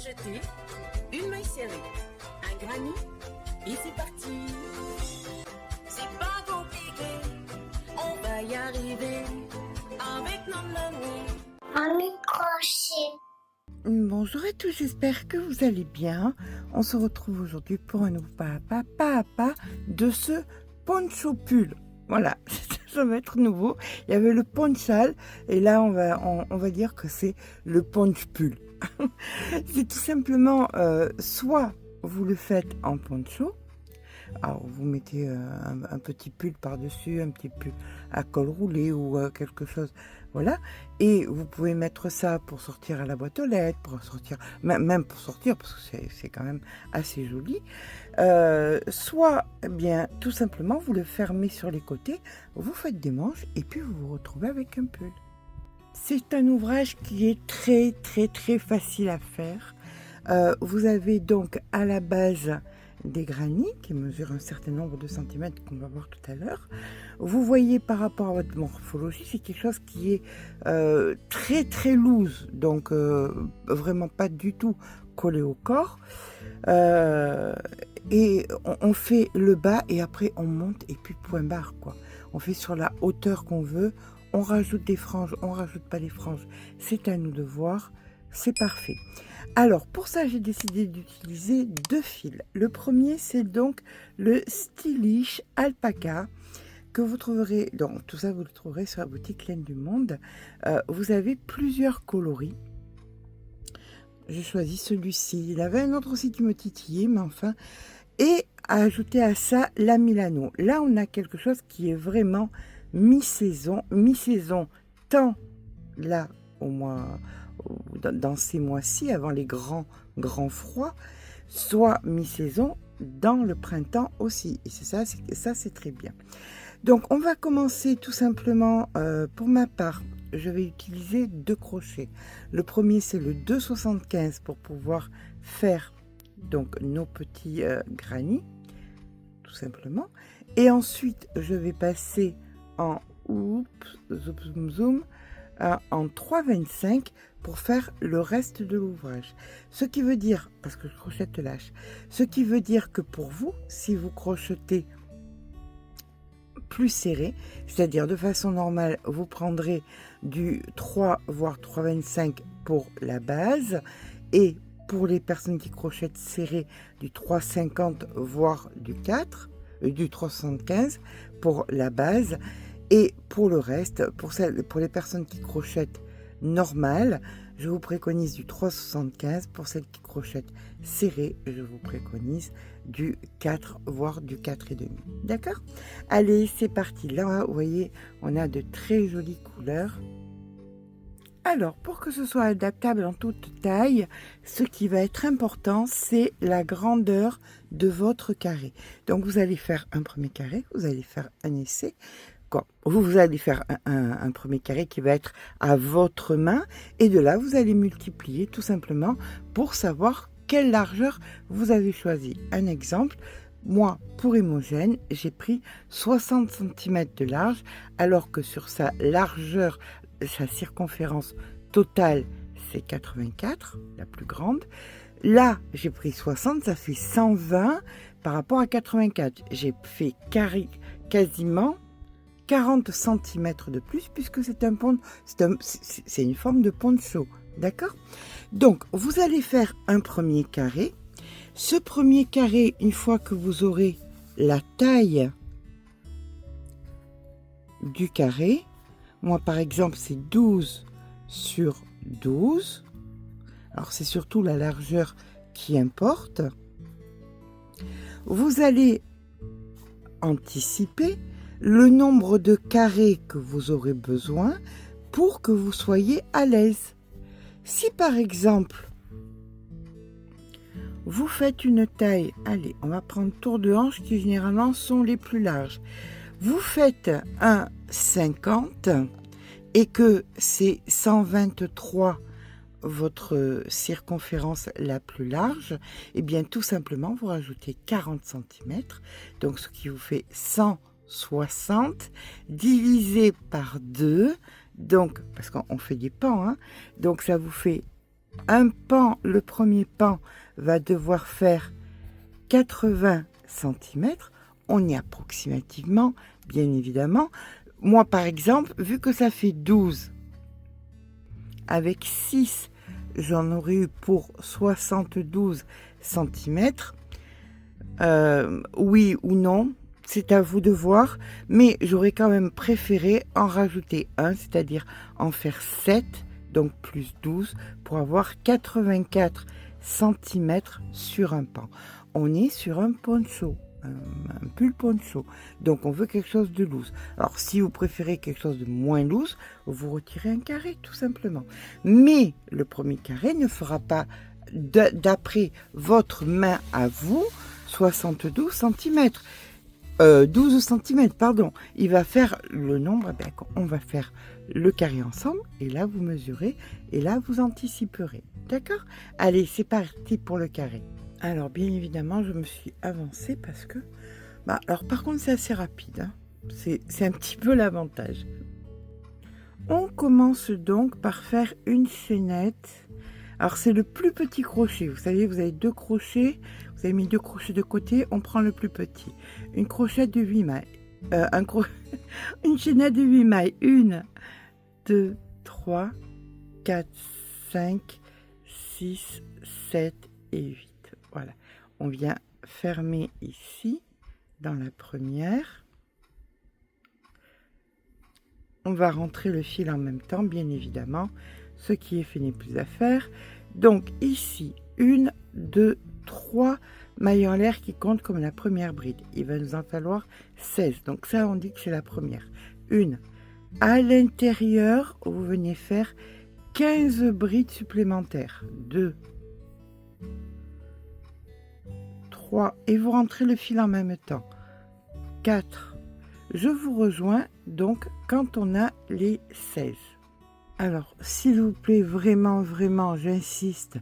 crocheter une maille serrée, un granny et c'est parti. C'est pas compliqué, on va y arriver avec nos mamies. Un crochet. Bonjour à tous, j'espère que vous allez bien. On se retrouve aujourd'hui pour un nouveau pas à pas de ce poncho pull. Voilà, ça va être nouveau. Il y avait le ponchal et là on va dire que c'est le ponch pull. C'est tout simplement soit vous le faites en poncho. Alors vous mettez un petit pull par-dessus, un petit pull à col roulé ou quelque chose, voilà. Et vous pouvez mettre ça pour sortir à la boîte aux lettres, pour sortir, même pour sortir, parce que c'est quand même assez joli. Soit, eh bien, tout simplement, vous le fermez sur les côtés, vous faites des manches et puis vous vous retrouvez avec un pull. C'est un ouvrage qui est très facile à faire. Vous avez donc à la base des granits qui mesurent un certain nombre de centimètres qu'on va voir tout à l'heure. Vous voyez par rapport à votre morphologie, c'est quelque chose qui est très loose, donc vraiment pas du tout collé au corps. Et on fait le bas et après on monte et puis point barre quoi. On fait sur la hauteur qu'on veut, on rajoute des franges, on rajoute pas les franges, c'est à nous de voir, c'est parfait. Alors, pour ça, j'ai décidé d'utiliser deux fils. Le premier, c'est donc le Stylish Alpaca que vous trouverez, donc tout ça, vous le trouverez sur la boutique Laine du Monde. Vous avez plusieurs coloris. J'ai choisi celui-ci. Il avait un autre aussi qui me titillait, mais enfin. Et à ajouter à ça la Milano. Là, on a quelque chose qui est vraiment mi-saison tant là au mois dans ces mois-ci, avant les grands froids, soit mi-saison dans le printemps aussi. Et ça, c'est très bien. Donc, on va commencer tout simplement, pour ma part, je vais utiliser 2 crochets. Le premier, c'est le 2,75 pour pouvoir faire donc nos petits granits, tout simplement. Et ensuite, je vais passer en zoom, en 3,25 pour faire le reste de l'ouvrage. Ce qui veut dire, parce que le crochet te lâche, ce qui veut dire que pour vous, si vous crochetez plus serré, c'est-à-dire de façon normale, vous prendrez du 3 voire 3,25 pour la base et pour les personnes qui crochettent serré du 3,50 voire du 4, du 3,75 pour la base. Et pour le reste, pour les personnes qui crochettent normal, je vous préconise du 3,75. Pour celles qui crochettent serré, je vous préconise du 4, voire du 4,5. D'accord? Allez, c'est parti. Là, vous voyez, on a de très jolies couleurs. Alors, pour que ce soit adaptable en toute taille, ce qui va être important, c'est la grandeur de votre carré. Donc, vous allez faire un premier carré, vous allez faire un essai. Vous allez faire un premier carré qui va être à votre main et de là vous allez multiplier tout simplement pour savoir quelle largeur vous avez choisi. Un exemple, moi pour Hémogène j'ai pris 60 cm de large alors que sur sa largeur, sa circonférence totale c'est 84, la plus grande. Là j'ai pris 60, ça fait 120 par rapport à 84. J'ai fait quasiment 40 cm de plus puisque c'est une forme de poncho, d'accord? Donc vous allez faire un premier carré. Ce premier carré, une fois que vous aurez la taille du carré, moi par exemple c'est 12 sur 12, alors c'est surtout la largeur qui importe. Vous allez anticiper le nombre de carrés que vous aurez besoin pour que vous soyez à l'aise. Si par exemple, vous faites une taille, allez, on va prendre tour de hanche qui généralement sont les plus larges. Vous faites un 50 et que c'est 123 votre circonférence la plus large, et bien tout simplement vous rajoutez 40 cm, donc ce qui vous fait 160 divisé par 2, donc parce qu'on fait des pans, hein, donc ça vous fait un pan, le premier pan va devoir faire 80 cm. On y est approximativement, bien évidemment. Moi, par exemple, vu que ça fait 12, avec 6, j'en aurais eu pour 72 cm. Oui ou non, c'est à vous de voir, mais j'aurais quand même préféré en rajouter un, c'est-à-dire en faire 7, donc plus 12, pour avoir 84 cm sur un pan. On est sur un poncho, un pull poncho, donc on veut quelque chose de loose. Alors si vous préférez quelque chose de moins loose, vous retirez un carré tout simplement. Mais le premier carré ne fera pas, d'après votre main à vous, 72 cm. 12 cm, pardon. Il va faire le nombre, on va faire le carré ensemble, et là vous mesurez, et là vous anticiperez. D'accord? Allez, c'est parti pour le carré. Alors, bien évidemment, je me suis avancée parce que... alors, par contre, c'est assez rapide. Hein. C'est un petit peu l'avantage. On commence donc par faire une chaînette. Alors, c'est le plus petit crochet. Vous savez, vous avez 2 crochets. Vous avez mis 2 crochets de côté. On prend le plus petit. Une crochette de 8 mailles. Une chaînette de 8 mailles. 1, 2, 3, 4, 5, 6, 7 et 8. Voilà, on vient fermer ici, dans la première. On va rentrer le fil en même temps, bien évidemment. Ce qui est fait n'est plus à faire. Donc ici, 1, 2, 3 mailles en l'air qui comptent comme la première bride. Il va nous en falloir 16. Donc ça, on dit que c'est la première. 1. À l'intérieur, vous venez faire 15 brides supplémentaires. 2, 3, et vous rentrez le fil en même temps. 4. Je vous rejoins donc quand on a les 16. Alors, s'il vous plaît, vraiment, j'insiste,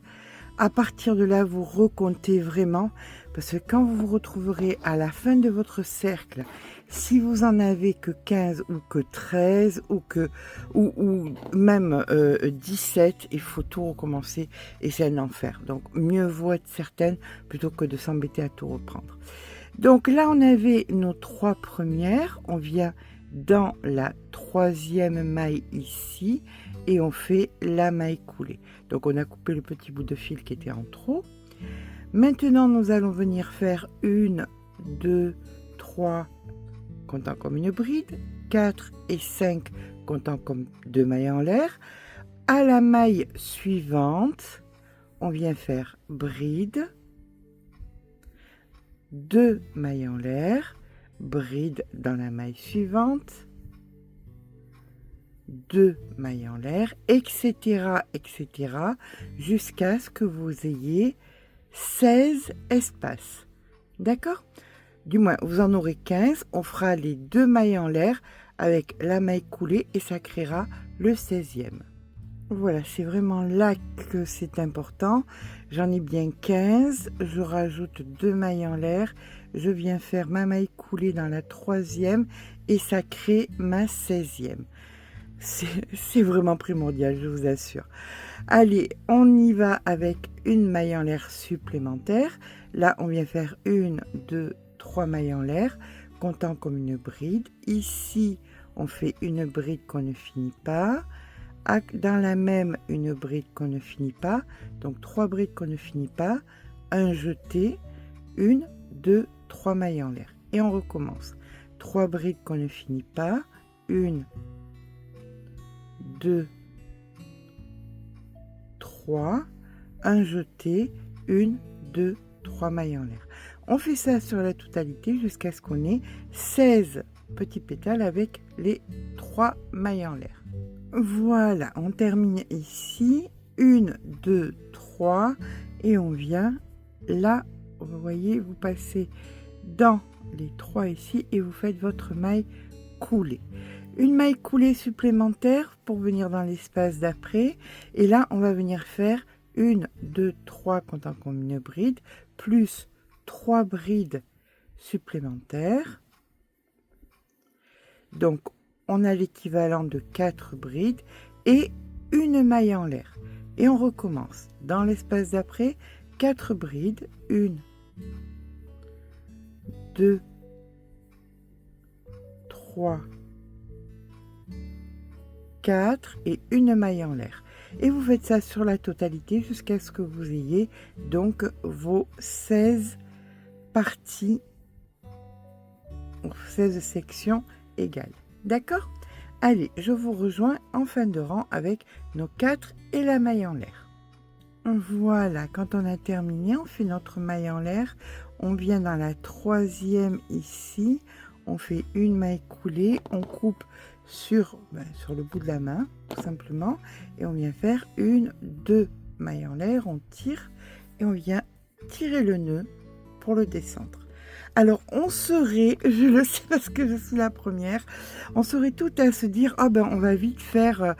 à partir de là, vous recomptez vraiment, parce que quand vous vous retrouverez à la fin de votre cercle, si vous en avez que 15 ou que 13 ou même 17, il faut tout recommencer et c'est un enfer. Donc, mieux vaut être certaine plutôt que de s'embêter à tout reprendre. Donc là, on avait nos 3 premières. On vient dans la 3e maille ici et on fait la maille coulée. Donc, on a coupé le petit bout de fil qui était en trop. Maintenant, nous allons venir faire 1, 2, 3, comptant comme une bride, 4 et 5 comptant comme 2 mailles en l'air. À la maille suivante, on vient faire bride, 2 mailles en l'air, bride dans la maille suivante, 2 mailles en l'air, etc., jusqu'à ce que vous ayez 16 espaces. D'accord? Du moins, vous en aurez 15. On fera les 2 mailles en l'air avec la maille coulée et ça créera le 16e. Voilà, c'est vraiment là que c'est important. J'en ai bien 15. Je rajoute 2 mailles en l'air. Je viens faire ma maille coulée dans la 3e et ça crée ma 16e. C'est vraiment primordial, je vous assure. Allez, on y va avec une maille en l'air supplémentaire. Là, on vient faire 1, 2, 3 mailles en l'air, comptant comme une bride. Ici, on fait une bride qu'on ne finit pas. Dans la même, une bride qu'on ne finit pas. Donc, 3 brides qu'on ne finit pas. Un jeté, 1, 2, 3 mailles en l'air. Et on recommence. 3 brides qu'on ne finit pas. 1, 2, 3, un jeté, 1, 2, 3 mailles en l'air. On fait ça sur la totalité jusqu'à ce qu'on ait 16 petits pétales avec les 3 mailles en l'air. Voilà, on termine ici. 1, 2, 3 et on vient là, vous voyez, vous passez dans les 3 ici et vous faites votre maille coulée. Une maille coulée supplémentaire pour venir dans l'espace d'après. Et là, on va venir faire 1, 2, 3 comptant comme une bride, plus 3 brides supplémentaires. Donc, on a l'équivalent de 4 brides et une maille en l'air. Et on recommence. Dans l'espace d'après, 4 brides. 1, 2, 3, 4 et une maille en l'air. Et vous faites ça sur la totalité jusqu'à ce que vous ayez donc vos 16 parties, 16 sections égales. D'accord? Allez, je vous rejoins en fin de rang avec nos 4 et la maille en l'air. Voilà, quand on a terminé, on fait notre maille en l'air. On vient dans la 3e ici. On fait une maille coulée. On coupe sur le bout de la main, tout simplement. Et on vient faire 1, 2 mailles en l'air. On tire et on vient tirer le nœud pour le descendre. Alors, on serait, je le sais parce que je suis la première, on serait tout à se dire, ah ben, on va vite faire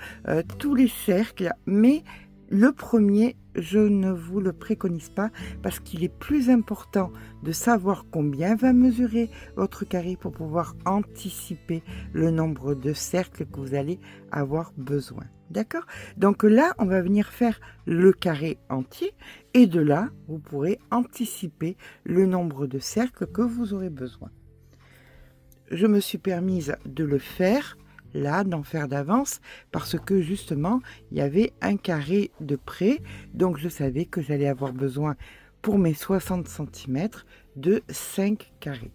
tous les cercles, mais le premier, je ne vous le préconise pas parce qu'il est plus important de savoir combien va mesurer votre carré pour pouvoir anticiper le nombre de cercles que vous allez avoir besoin. D'accord? Donc là, on va venir faire le carré entier et de là, vous pourrez anticiper le nombre de cercles que vous aurez besoin. Je me suis permise de le faire là, d'en faire d'avance, parce que justement, il y avait un carré de près, donc je savais que j'allais avoir besoin pour mes 60 cm de 5 carrés.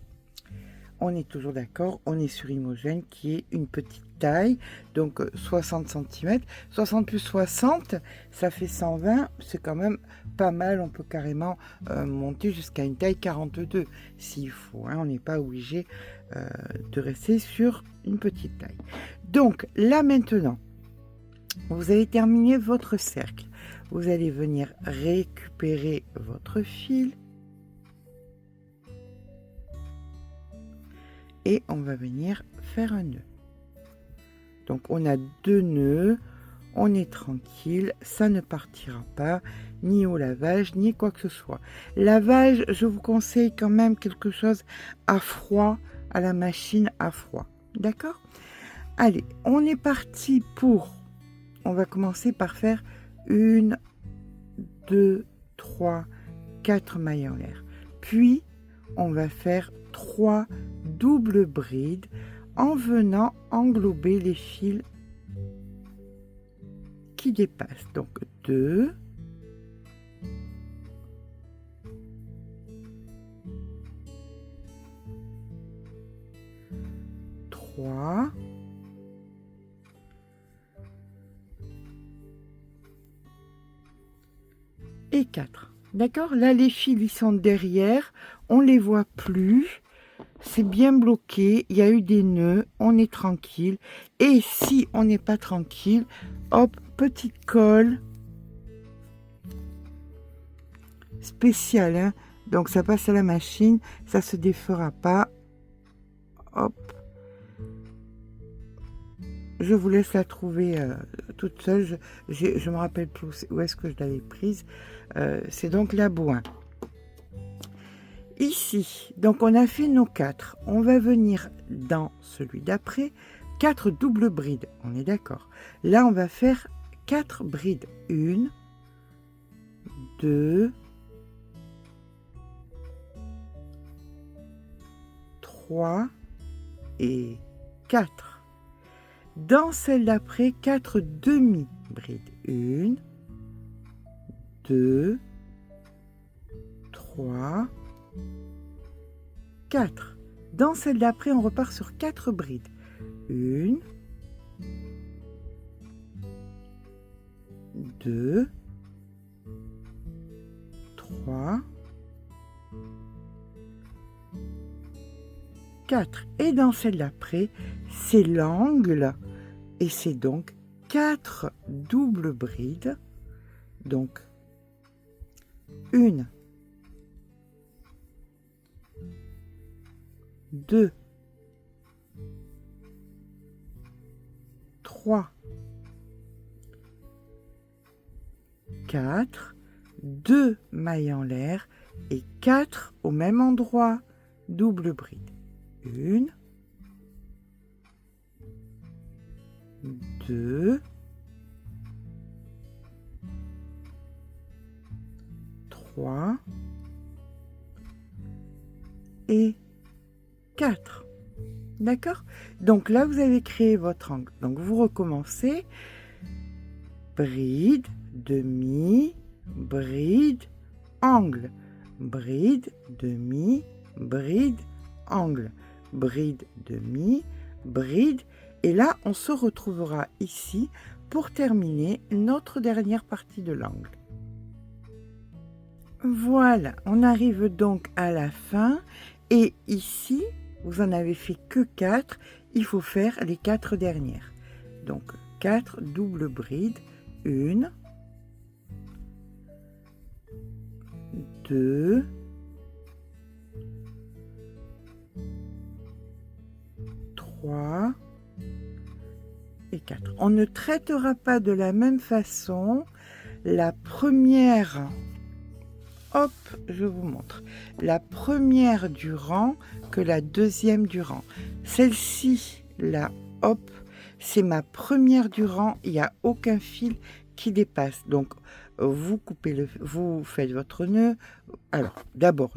On est toujours d'accord, on est sur Imogène qui est une petite taille, donc 60 cm. 60 plus 60, ça fait 120, c'est quand même pas mal, on peut carrément monter jusqu'à une taille 42 s'il faut, hein, on n'est pas obligé de rester sur une petite taille. Donc là maintenant, vous avez terminé votre cercle, vous allez venir récupérer votre fil et on va venir faire un nœud. Donc on a 2 nœuds, on est tranquille, ça ne partira pas ni au lavage ni quoi que ce soit. Lavage, je vous conseille quand même quelque chose à froid, à la machine à froid. D'accord? Allez, on est parti pour... On va commencer par faire 1, 2, 3, 4 mailles en l'air. Puis, on va faire 3 doubles brides en venant englober les fils qui dépassent. Donc 2, 3, 4. D'accord? Là, les fils, ils sont derrière. On les voit plus. C'est bien bloqué. Il y a eu des nœuds. On est tranquille. Et si on n'est pas tranquille, hop, petite colle spéciale. Hein? Donc, ça passe à la machine. Ça se défera pas. Hop. Je vous laisse la trouver toute seule. Je me rappelle plus où est-ce que je l'avais prise. C'est donc la boin. Ici, donc on a fait nos 4. On va venir dans celui d'après. 4 doubles brides. On est d'accord. Là, on va faire 4 brides. 1, 2, 3 et 4. Dans celle d'après, 4 demi-brides. 1, 2, 3, 4. Dans celle d'après, on repart sur 4 brides. 1, 2, 3, 4. Et dans celle d'après, c'est l'angle. Et c'est donc 4 doubles brides. Donc, 1, 2, 3, 4, 2 mailles en l'air et 4 au même endroit, double bride. 1, 2, 3 et 4. D'accord? Donc là, vous avez créé votre angle. Donc vous recommencez. Bride, demi, bride, angle. Bride, demi, bride, angle. Bride, demi, bride. Et là, on se retrouvera ici pour terminer notre dernière partie de l'angle. Voilà, on arrive donc à la fin. Et ici, vous en avez fait que 4. Il faut faire les 4 dernières. Donc, 4 doubles brides. 1, 2, 3 et 4. On ne traitera pas de la même façon la première. Hop, je vous montre. La première du rang que la deuxième du rang. Celle-ci, là, hop, c'est ma première du rang. Il n'y a aucun fil qui dépasse. Donc, vous coupez vous faites votre nœud. Alors, d'abord,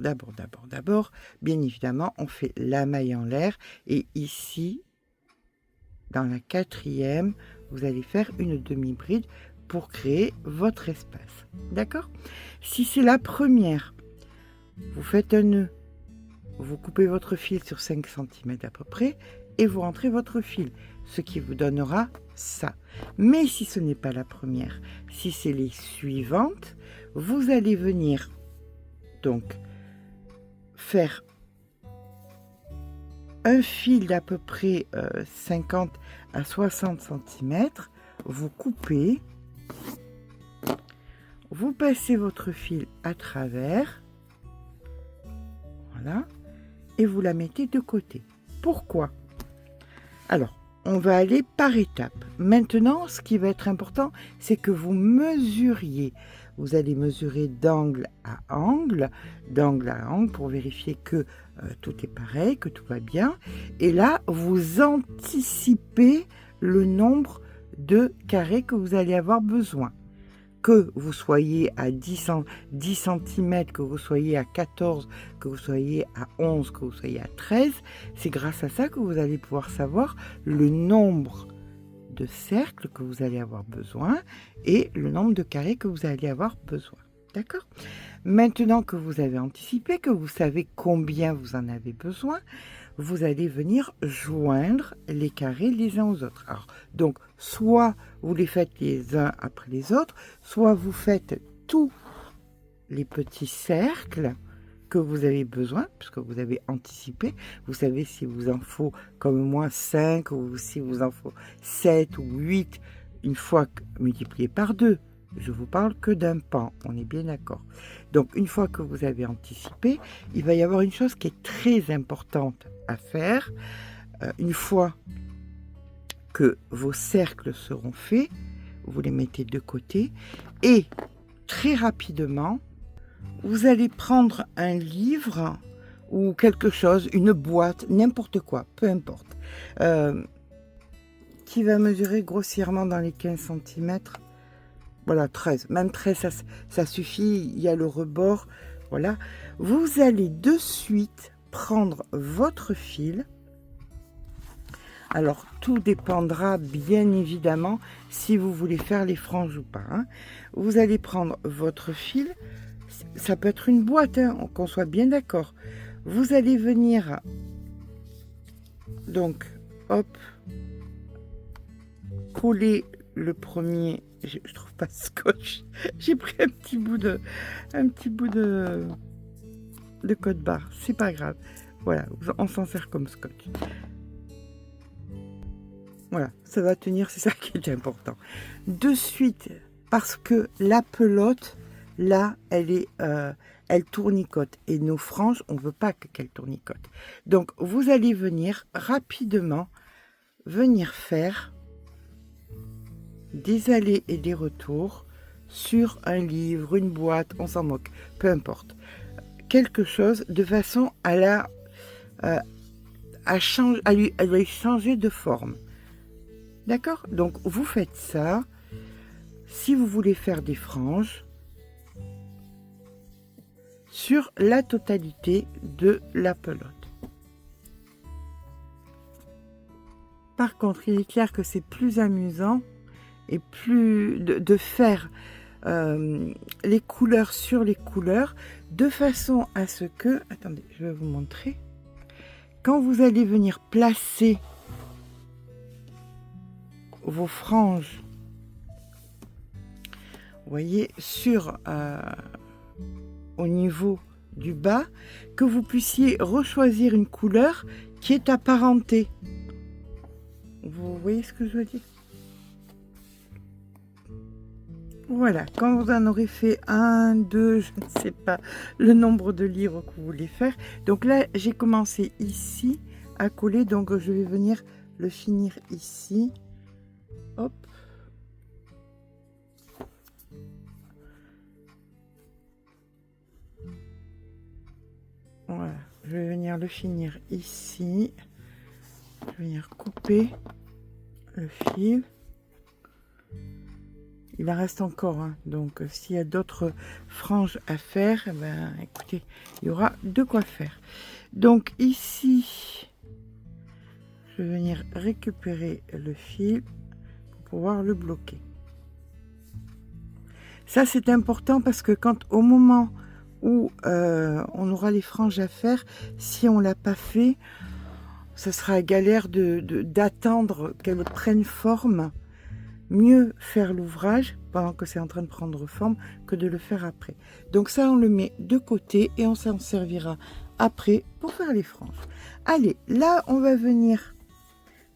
bien évidemment, on fait la maille en l'air. Et ici, dans la quatrième, vous allez faire une demi-bride pour créer votre espace. D'accord? Si c'est la première, vous faites un nœud, vous coupez votre fil sur 5 cm à peu près et vous rentrez votre fil, ce qui vous donnera ça. Mais si ce n'est pas la première, si c'est les suivantes, vous allez venir donc faire un fil d'à peu près 50 à 60 cm, vous coupez, vous passez votre fil à travers, voilà, et vous la mettez de côté. Pourquoi? Alors, on va aller par étapes. Maintenant, ce qui va être important, c'est que vous mesuriez. Vous allez mesurer d'angle à angle, pour vérifier que tout est pareil, que tout va bien. Et là, vous anticipez le nombre de carrés que vous allez avoir besoin. Que vous soyez à 10 cm, que vous soyez à 14, que vous soyez à 11, que vous soyez à 13, c'est grâce à ça que vous allez pouvoir savoir le nombre de cercles que vous allez avoir besoin et le nombre de carrés que vous allez avoir besoin. D'accord? Maintenant que vous avez anticipé, que vous savez combien vous en avez besoin, vous allez venir joindre les carrés les uns aux autres. Alors, donc, soit vous les faites les uns après les autres, soit vous faites tous les petits cercles que vous avez besoin, puisque vous avez anticipé. Vous savez si vous en faut, comme moi, 5, ou si vous en faut 7 ou 8, une fois multiplié par 2. Je vous parle que d'un pan, on est bien d'accord. Donc, une fois que vous avez anticipé, il va y avoir une chose qui est très importante à faire. Une fois que vos cercles seront faits, vous les mettez de côté et très rapidement, vous allez prendre un livre ou quelque chose, une boîte, n'importe quoi, peu importe, qui va mesurer grossièrement dans les 15 cm. Voilà, 13, même 13, ça suffit, il y a le rebord, voilà. Vous allez de suite prendre votre fil. Alors, tout dépendra bien évidemment si vous voulez faire les franges ou pas. Hein. Vous allez prendre votre fil, ça peut être une boîte, hein, qu'on soit bien d'accord. Vous allez venir, donc, hop, coller le premier. Je trouve pas de scotch. J'ai pris un petit bout de code barre. C'est pas grave. Voilà, on s'en sert comme scotch. Voilà, ça va tenir, c'est ça qui est important. De suite, parce que la pelote, là, elle tournicote. Et nos franges, on ne veut pas qu'elle tournicote. Donc, vous allez venir rapidement, faire des allers et des retours sur un livre, une boîte, on s'en moque, peu importe. Quelque chose de façon à lui changer de forme. D'accord? Donc, vous faites ça. Si vous voulez faire des franges, sur la totalité de la pelote. Par contre, il est clair que c'est plus amusant et plus de faire les couleurs sur les couleurs de façon à ce que, attendez, je vais vous montrer, quand vous allez venir placer vos franges, vous voyez, sur au niveau du bas, que vous puissiez rechoisir une couleur qui est apparentée. Vous voyez ce que je veux dire? Voilà, quand vous en aurez fait un, deux, je ne sais pas le nombre de livres que vous voulez faire. Donc là, j'ai commencé ici à coller, donc je vais venir le finir ici. Hop. Voilà, je vais venir le finir ici. Je vais venir couper le fil. Il en reste encore, hein. Donc s'il y a d'autres franges à faire, eh ben, écoutez, il y aura de quoi faire. Donc ici, je vais venir récupérer le fil pour pouvoir le bloquer. Ça, c'est important parce que quand au moment où on aura les franges à faire, si on ne l'a pas fait, ça sera galère d'attendre qu'elles prennent forme. Mieux faire l'ouvrage pendant que c'est en train de prendre forme que de le faire après. Donc ça, on le met de côté et on s'en servira après pour faire les franges. Allez, là, on va venir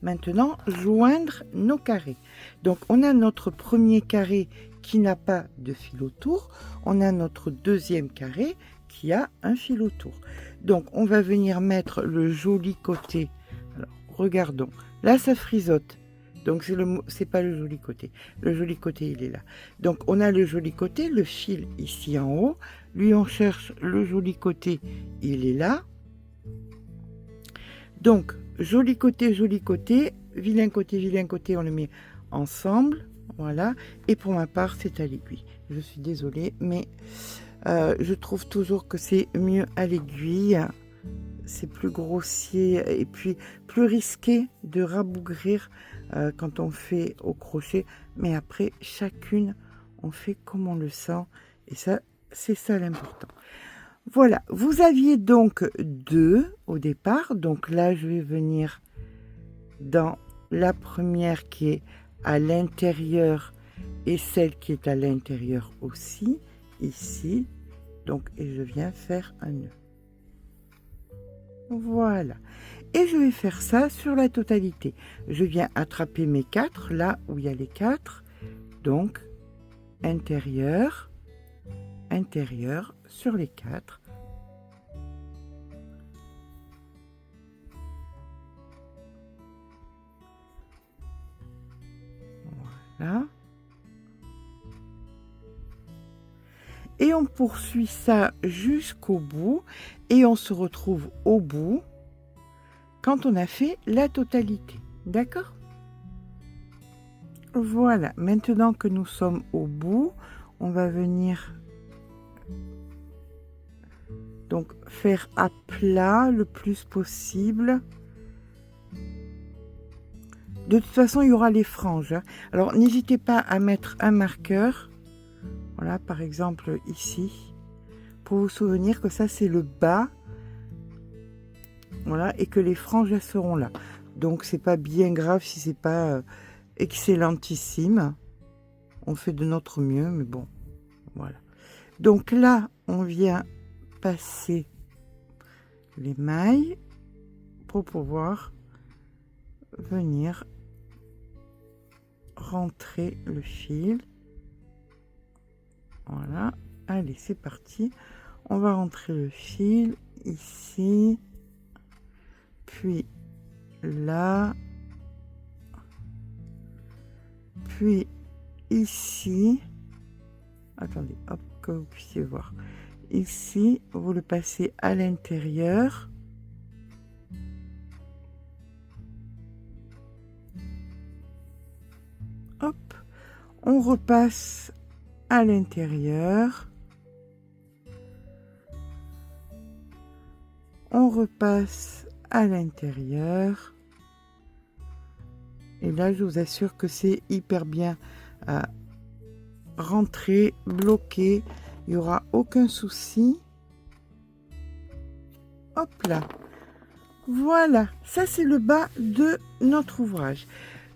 maintenant joindre nos carrés. Donc on a notre premier carré qui n'a pas de fil autour. On a notre deuxième carré qui a un fil autour. Donc on va venir mettre le joli côté. Alors regardons, là ça frisote. Donc c'est pas le joli côté. Le joli côté, il est là. Donc on a le joli côté, le fil ici en haut. Lui, on cherche le joli côté, il est là. Donc joli côté, vilain côté, on le met ensemble. Voilà. Et pour ma part, c'est à l'aiguille. Je suis désolée, mais je trouve toujours que c'est mieux à l'aiguille. C'est plus grossier et puis plus risqué de rabougrir quand on fait au crochet. Mais après, chacune, on fait comme on le sent. Et ça, c'est ça l'important. Voilà, vous aviez donc 2 au départ. Donc là, je vais venir dans la première qui est à l'intérieur et celle qui est à l'intérieur aussi, ici. Donc, et je viens faire un nœud. Voilà. Et je vais faire ça sur la totalité. Je viens attraper mes 4, là où il y a les 4. Donc, intérieur, intérieur sur les 4. Voilà. Et on poursuit ça jusqu'au bout et on se retrouve au bout quand on a fait la totalité. D'accord? Voilà, maintenant que nous sommes au bout, on va venir donc faire à plat le plus possible. De toute façon, il y aura les franges, hein. Alors n'hésitez pas à mettre un marqueur. Voilà, par exemple ici, pour vous souvenir que ça c'est le bas, voilà, et que les franges elles seront là. Donc c'est pas bien grave si c'est pas excellentissime. On fait de notre mieux, mais bon, voilà. Donc là, on vient passer les mailles pour pouvoir venir rentrer le fil. Voilà, allez, c'est parti. On va rentrer le fil ici, puis là, puis ici. Attendez, hop, que vous puissiez voir. Ici, vous le passez à l'intérieur. Hop, on repasse à l'intérieur. On repasse à l'intérieur. Et là, je vous assure que c'est hyper bien rentré, bloqué. Il n'y aura aucun souci. Hop là. Voilà, ça c'est le bas de notre ouvrage.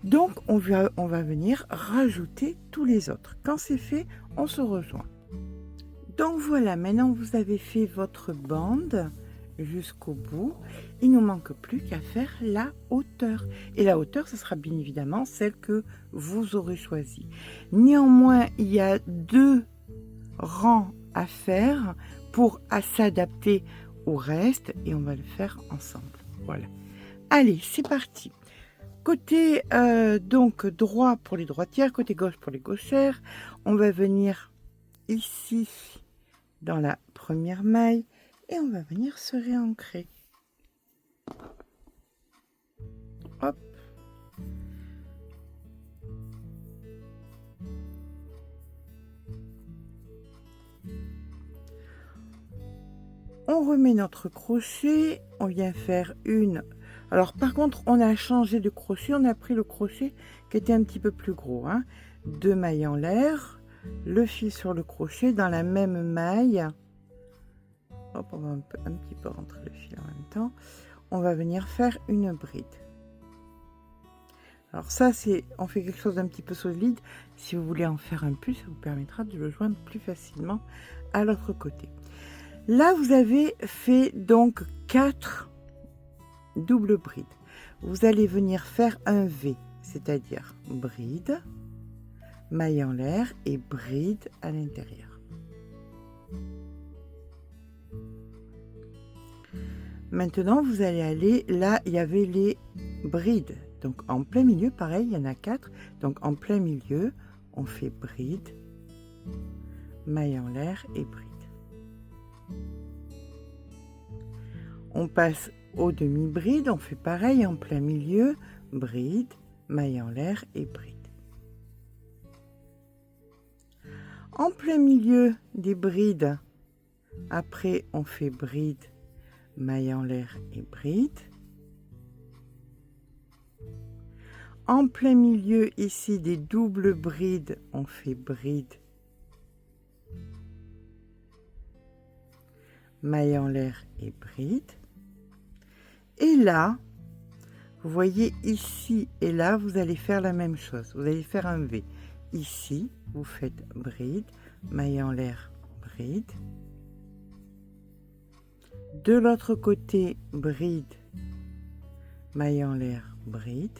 Donc on va venir rajouter tous les autres. Quand c'est fait, on se rejoint. Donc voilà, maintenant vous avez fait votre bande jusqu'au bout. Il ne nous manque plus qu'à faire la hauteur. Et la hauteur, ce sera bien évidemment celle que vous aurez choisie. Néanmoins, il y a 2 rangs à faire pour s'adapter au reste et on va le faire ensemble. Voilà. Allez, c'est parti. Côté donc droit pour les droitières, côté gauche pour les gauchères, on va venir ici dans la première maille et on va venir se réancrer. Hop. On remet notre crochet, on vient faire une. Alors par contre, on a changé de crochet, on a pris le crochet qui était un petit peu plus gros. 2 mailles en l'air, le fil sur le crochet dans la même maille. Hop, on va un petit peu rentrer le fil en même temps. On va venir faire une bride. Alors ça, on fait quelque chose d'un petit peu solide. Si vous voulez en faire un plus, ça vous permettra de le joindre plus facilement à l'autre côté. Là, vous avez fait donc 4 doubles brides. Vous allez venir faire un V, c'est-à-dire bride, maille en l'air et bride à l'intérieur. Maintenant, vous allez aller, là, il y avait les brides. Donc, en plein milieu, pareil, il y en a 4. Donc, en plein milieu, on fait bride, maille en l'air et bride. On passe au demi-bride, on fait pareil en plein milieu, bride, maille en l'air et bride. En plein milieu des brides, après on fait bride, maille en l'air et bride. En plein milieu ici des doubles brides, on fait bride, maille en l'air et bride. Et là, vous voyez ici et là, vous allez faire la même chose. Vous allez faire un V. Ici, vous faites bride, maille en l'air, bride. De l'autre côté, bride, maille en l'air, bride.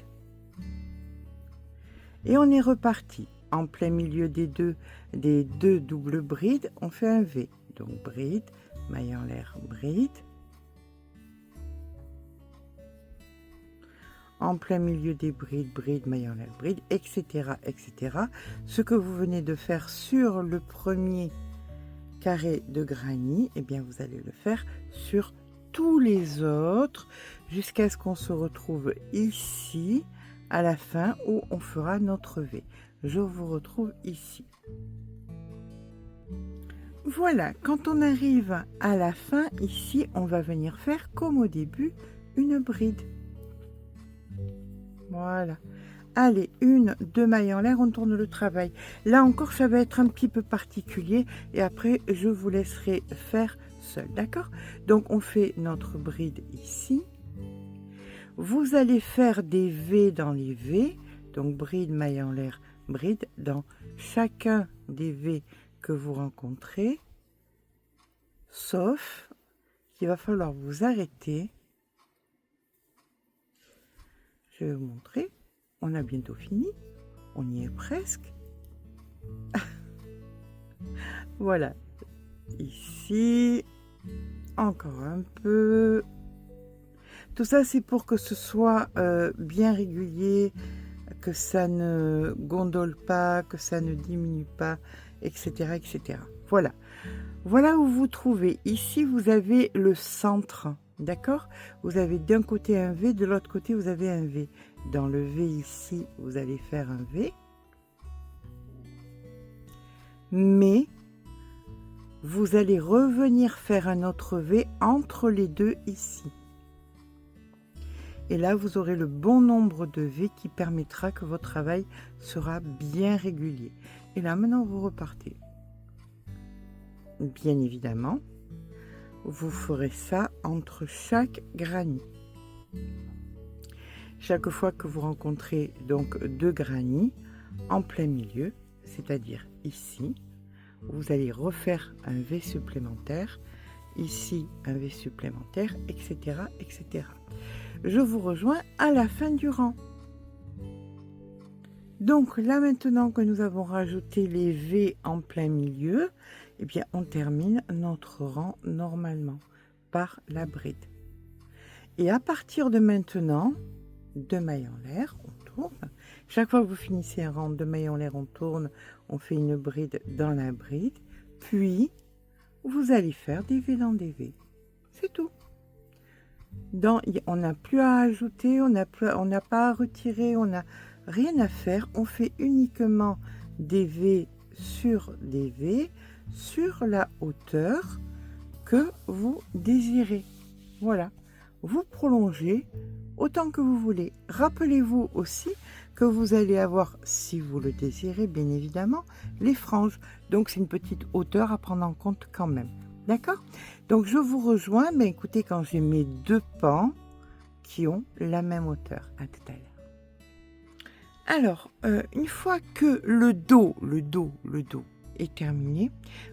Et on est reparti. En plein milieu des deux doubles brides, on fait un V. Donc bride, maille en l'air, bride. En plein milieu des brides, bride, maille en l'air, bride, etc., etc. Ce que vous venez de faire sur le premier carré de granit, eh bien vous allez le faire sur tous les autres jusqu'à ce qu'on se retrouve ici à la fin où on fera notre V. Je vous retrouve ici. Voilà, quand on arrive à la fin ici, on va venir faire comme au début une bride. Voilà. Allez, 1, 2 mailles en l'air, on tourne le travail. Là encore, ça va être un petit peu particulier et après, je vous laisserai faire seul, d'accord? Donc, on fait notre bride ici. Vous allez faire des V dans les V, donc bride, maille en l'air, bride dans chacun des V que vous rencontrez, sauf qu'il va falloir vous arrêter. Je vais vous montrer, on a bientôt fini, on y est presque. Voilà, ici, encore un peu. Tout ça, c'est pour que ce soit bien régulier, que ça ne gondole pas, que ça ne diminue pas, etc., etc. Voilà. Voilà où vous trouvez. Ici, vous avez le centre. D'accord? Vous avez d'un côté un V, de l'autre côté, vous avez un V. Dans le V ici, vous allez faire un V. Mais vous allez revenir faire un autre V entre les deux ici. Et là, vous aurez le bon nombre de V qui permettra que votre travail sera bien régulier. Et là, maintenant, vous repartez. Bien évidemment, vous ferez ça entre chaque granny. Chaque fois que vous rencontrez donc deux granny en plein milieu, c'est-à-dire ici, vous allez refaire un V supplémentaire, ici un V supplémentaire, etc., etc. Je vous rejoins à la fin du rang. Donc là maintenant que nous avons rajouté les V en plein milieu, eh bien on termine notre rang normalement par la bride. Et à partir de maintenant, 2 mailles en l'air, on tourne. Chaque fois que vous finissez un rang de mailles en l'air, on tourne, on fait une bride dans la bride, puis vous allez faire des V dans des V. C'est tout. On n'a plus à ajouter, on n'a pas à retirer, on n'a rien à faire. On fait uniquement des V sur des V sur la hauteur que vous désirez. Voilà, vous prolongez autant que vous voulez. Rappelez-vous aussi que vous allez avoir, si vous le désirez bien évidemment, les franges. Donc c'est une petite hauteur à prendre en compte quand même. D'accord? Donc je vous rejoins, mais écoutez, quand j'ai mes deux pans qui ont la même hauteur. À tout à l'heure. Alors, une fois que le dos est terminé,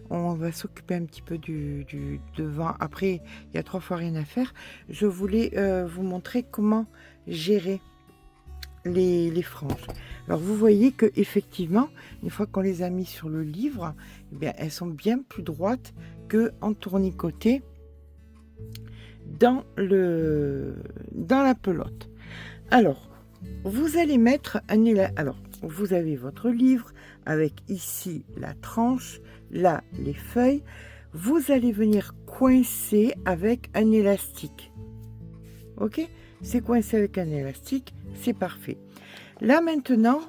on va s'occuper un petit peu du devant. Après, il y a 3 fois rien à faire. Je voulais vous montrer comment gérer les franges. Alors vous voyez que effectivement, une fois qu'on les a mis sur le livre, eh bien, elles sont bien plus droites que en tournicoté dans la pelote. Alors vous allez mettre un élastique. Alors vous avez votre livre avec ici la tranche, là les feuilles. Vous allez venir coincer avec un élastique. Ok, c'est coincé avec un élastique, c'est parfait. Là maintenant,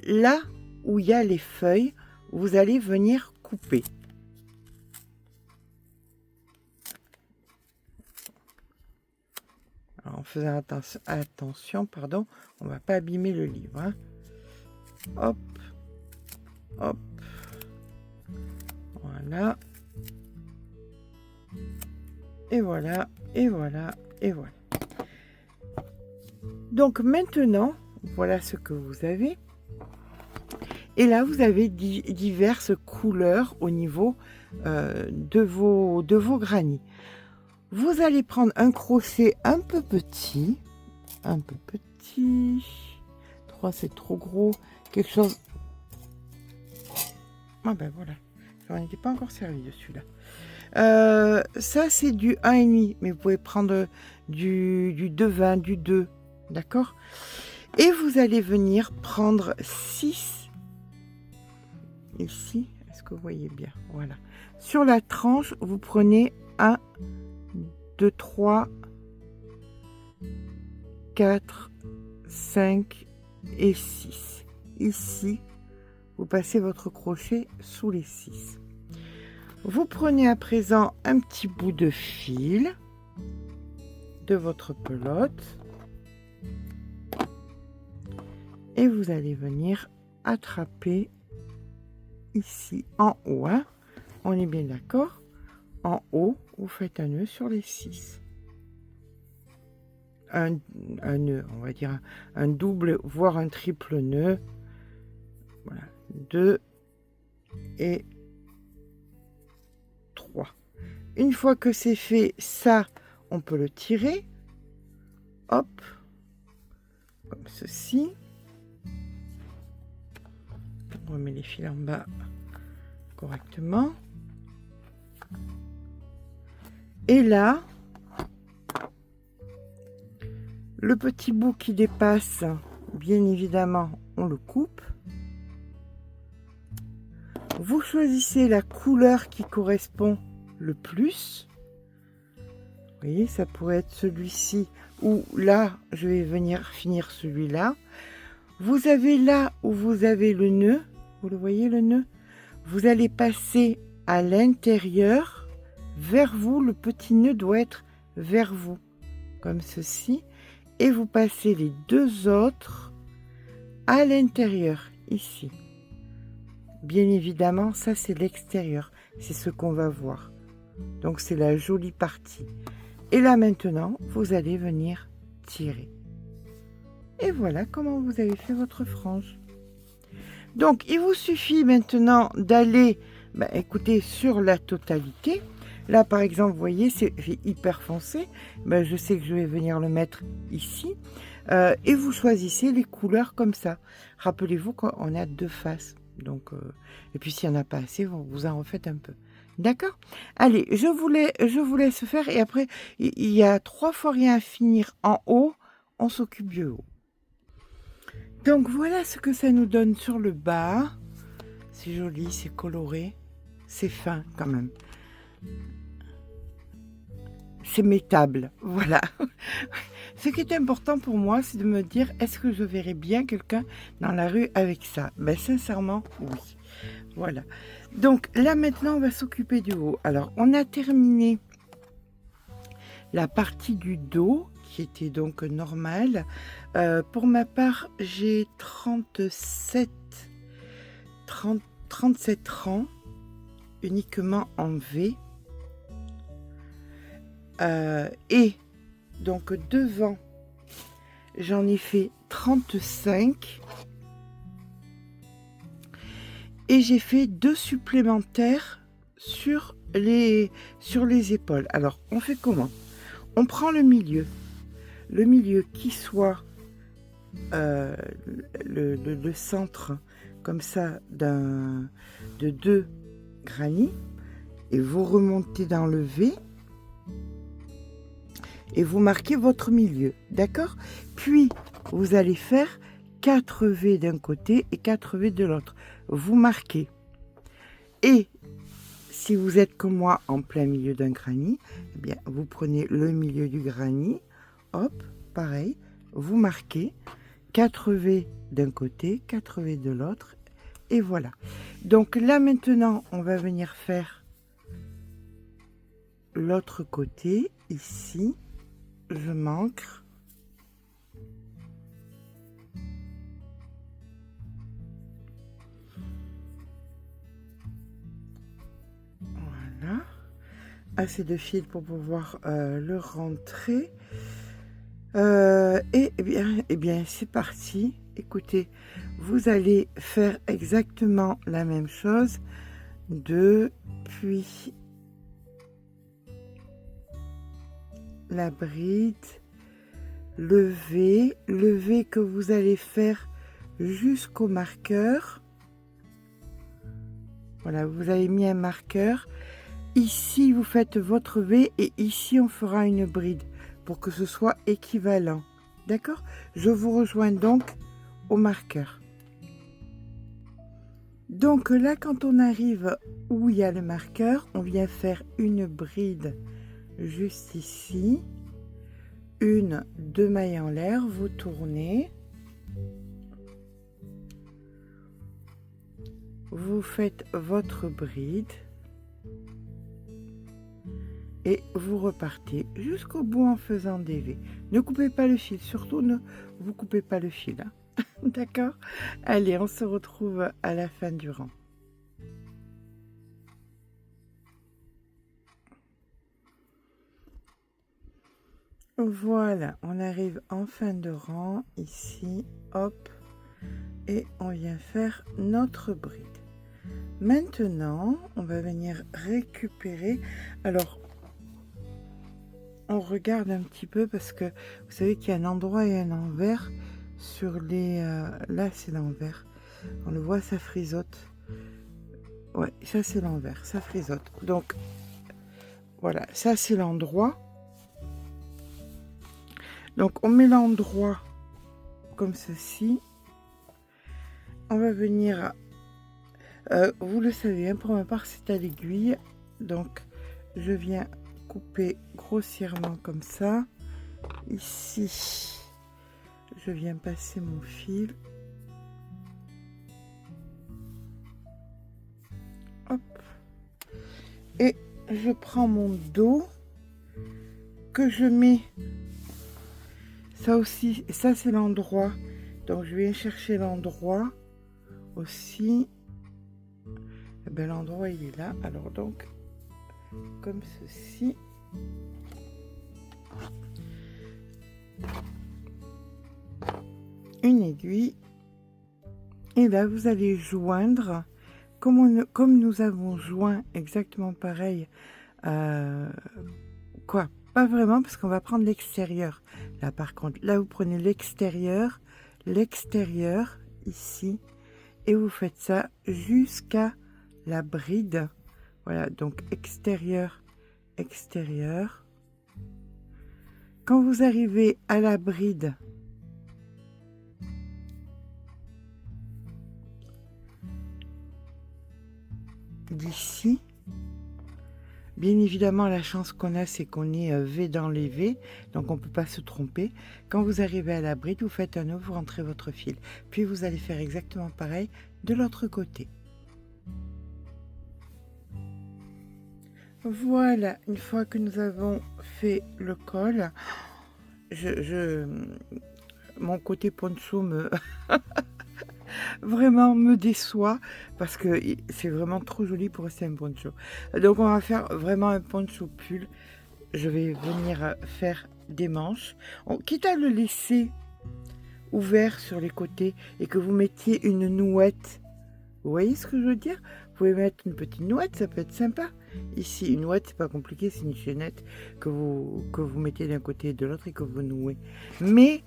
là où il y a les feuilles, vous allez venir couper. Alors, en faisant attention, pardon, on va pas abîmer le livre. Hein. Hop, hop, voilà. Et voilà, et voilà, et voilà. Donc maintenant, voilà ce que vous avez. Et là, vous avez diverses couleurs au niveau de vos granits. Vous allez prendre un crochet un peu petit. 3, c'est trop gros. Quelque chose... Ah ben voilà, j'en étais pas encore servi de celui-là. Ça, c'est du 1,5, mais vous pouvez prendre du 2,20, du 2, d'accord? Et vous allez venir prendre 6 ici. Est-ce que vous voyez bien? Voilà. Sur la tranche, vous prenez 1, 2, 3, 4, 5 et 6. Ici, vous passez votre crochet sous les 6. Vous prenez à présent un petit bout de fil de votre pelote et vous allez venir attraper ici en haut. Hein. On est bien d'accord? En haut, vous faites un nœud sur les 6. Un nœud, on va dire un double, voire un triple nœud. Voilà, 2 et 3. Une fois que c'est fait, ça, on peut le tirer. Hop, comme ceci. On remet les fils en bas correctement. Et là, le petit bout qui dépasse, bien évidemment, on le coupe. Vous choisissez la couleur qui correspond le plus. Vous voyez, ça pourrait être celui-ci ou là, je vais venir finir celui-là. Vous avez là où vous avez le nœud, vous le voyez le nœud, vous allez passer à l'intérieur, vers vous. Le petit nœud doit être vers vous, comme ceci. Et vous passez les 2 autres à l'intérieur, ici. Bien évidemment, ça c'est l'extérieur. C'est ce qu'on va voir. Donc c'est la jolie partie. Et là maintenant, vous allez venir tirer. Et voilà comment vous avez fait votre frange. Donc il vous suffit maintenant d'aller, écoutez, sur la totalité. Là par exemple, vous voyez, c'est hyper foncé. Je sais que je vais venir le mettre ici. Et vous choisissez les couleurs comme ça. Rappelez-vous qu'on a 2 faces. Donc, et puis s'il n'y en a pas assez, vous en refaites un peu. D'accord? Allez, je vous laisse faire. Et après, il y a 3 fois rien à finir en haut. On s'occupe du haut. Donc voilà ce que ça nous donne sur le bas. C'est joli, c'est coloré. C'est fin quand même. C'est mettable, voilà. Ce qui est important pour moi, c'est de me dire, est-ce que je verrai bien quelqu'un dans la rue avec ça? Sincèrement, oui. Voilà. Donc là, maintenant, on va s'occuper du haut. Alors, on a terminé la partie du dos, qui était donc normale. Pour ma part, j'ai 37 rangs, uniquement en V. Et donc devant, j'en ai fait 35 et j'ai fait 2 supplémentaires sur les épaules. Alors on fait comment? On prend le milieu qui soit le centre comme ça de 2 granits, et vous remontez dans le V et vous marquez votre milieu, d'accord? Puis vous allez faire 4 V d'un côté et 4 V de l'autre. Vous marquez. Et si vous êtes comme moi en plein milieu d'un granit, eh bien vous prenez le milieu du granit, hop, pareil, vous marquez 4 V d'un côté, 4 V de l'autre, et voilà. Donc là maintenant, on va venir faire l'autre côté, ici. Je m'ancre. Voilà. Assez de fil pour pouvoir le rentrer. Eh bien, c'est parti. Écoutez, vous allez faire exactement la même chose depuis la bride, le V que vous allez faire jusqu'au marqueur. Voilà, vous avez mis un marqueur. Ici, vous faites votre V et ici, on fera une bride pour que ce soit équivalent. D'accord? Je vous rejoins donc au marqueur. Donc là, quand on arrive où il y a le marqueur, on vient faire une bride juste ici, 2 mailles en l'air, vous tournez, vous faites votre bride et vous repartez jusqu'au bout en faisant des V. Ne coupez pas le fil, surtout ne vous coupez pas le fil, hein. D'accord? Allez, on se retrouve à la fin du rang. Voilà, on arrive en fin de rang, ici, hop, et on vient faire notre bride. Maintenant, on va venir récupérer. Alors, on regarde un petit peu parce que vous savez qu'il y a un endroit et un envers sur les... là, c'est l'envers. On le voit, ça frisote. Ouais, ça, c'est l'envers, ça frisote. Donc, voilà, ça, c'est l'endroit. Donc, on met l'endroit comme ceci. On va venir... vous le savez, hein, pour ma part, c'est à l'aiguille. Donc, je viens couper grossièrement comme ça. Ici, je viens passer mon fil. Hop. Et je prends mon dos que je mets. Ça aussi, ça c'est l'endroit. Donc je viens chercher l'endroit aussi. Eh ben, l'endroit il est là. Alors donc, comme ceci. Une aiguille. Et là vous allez joindre, comme nous avons joint exactement pareil, quoi, pas vraiment parce qu'on va prendre l'extérieur. Là par contre, là vous prenez l'extérieur, ici, et vous faites ça jusqu'à la bride. Voilà, donc extérieur. Quand vous arrivez à la bride, d'ici, bien évidemment la chance qu'on a c'est qu'on est V dans les V, donc on ne peut pas se tromper. Quand vous arrivez à la bride, vous faites un nœud, vous rentrez votre fil, puis vous allez faire exactement pareil de l'autre côté. Voilà, une fois que nous avons fait le col, mon côté poncho me vraiment me déçoit parce que c'est vraiment trop joli pour rester un poncho. Donc on va faire vraiment un poncho pull. Je vais venir faire des manches, quitte à le laisser ouvert sur les côtés et que vous mettiez une nouette. Vous voyez ce que je veux dire? Vous pouvez mettre une petite nouette, ça peut être sympa. Ici, une nouette, c'est pas compliqué, c'est une chaînette que vous mettez d'un côté et de l'autre et que vous nouez. Mais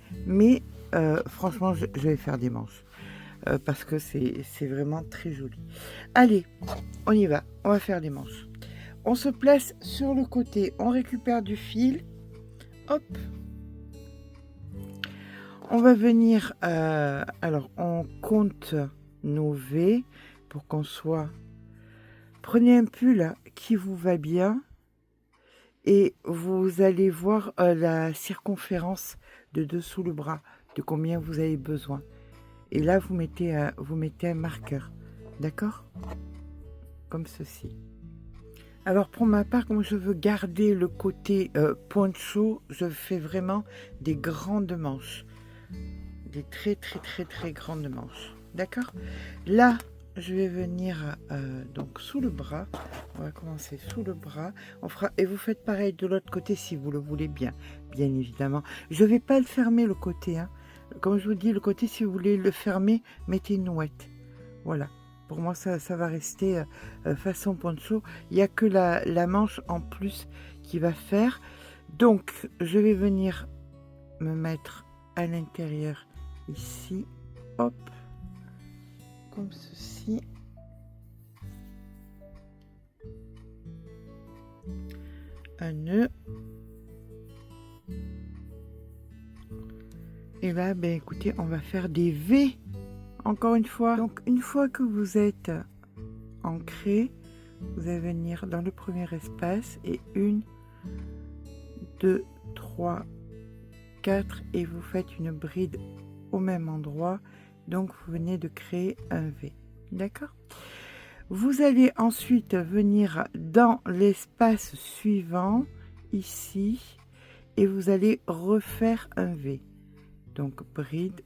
franchement, je vais faire des manches. Parce que c'est vraiment très joli. Allez, on y va, on va faire des manches. On se place sur le côté, on récupère du fil, hop. On va venir, alors on compte nos V pour qu'on soit... Prenez un pull qui vous va bien et vous allez voir la circonférence de dessous le bras, de combien vous avez besoin. Et là, vous mettez un marqueur, d'accord? Comme ceci. Alors, pour ma part, comme je veux garder le côté poncho, je fais vraiment des grandes manches. Des très grandes manches, d'accord? Là, je vais venir donc sous le bras. On va commencer sous le bras. On fera, et vous faites pareil de l'autre côté si vous le voulez bien évidemment. Je ne vais pas le fermer le côté, hein. Comme je vous dis, le côté, si vous voulez le fermer, mettez une nouette. Voilà. Pour moi, ça va rester façon poncho. Il n'y a que la manche en plus qui va faire. Donc, je vais venir me mettre à l'intérieur ici. Hop. Comme ceci. Un nœud. Et là, ben écoutez, on va faire des V. Encore une fois. Donc, une fois que vous êtes ancré, vous allez venir dans le premier espace et 1, 2, 3, 4 et vous faites une bride au même endroit. Donc, vous venez de créer un V. D'accord? Vous allez ensuite venir dans l'espace suivant, ici, et vous allez refaire un V. Donc, bride,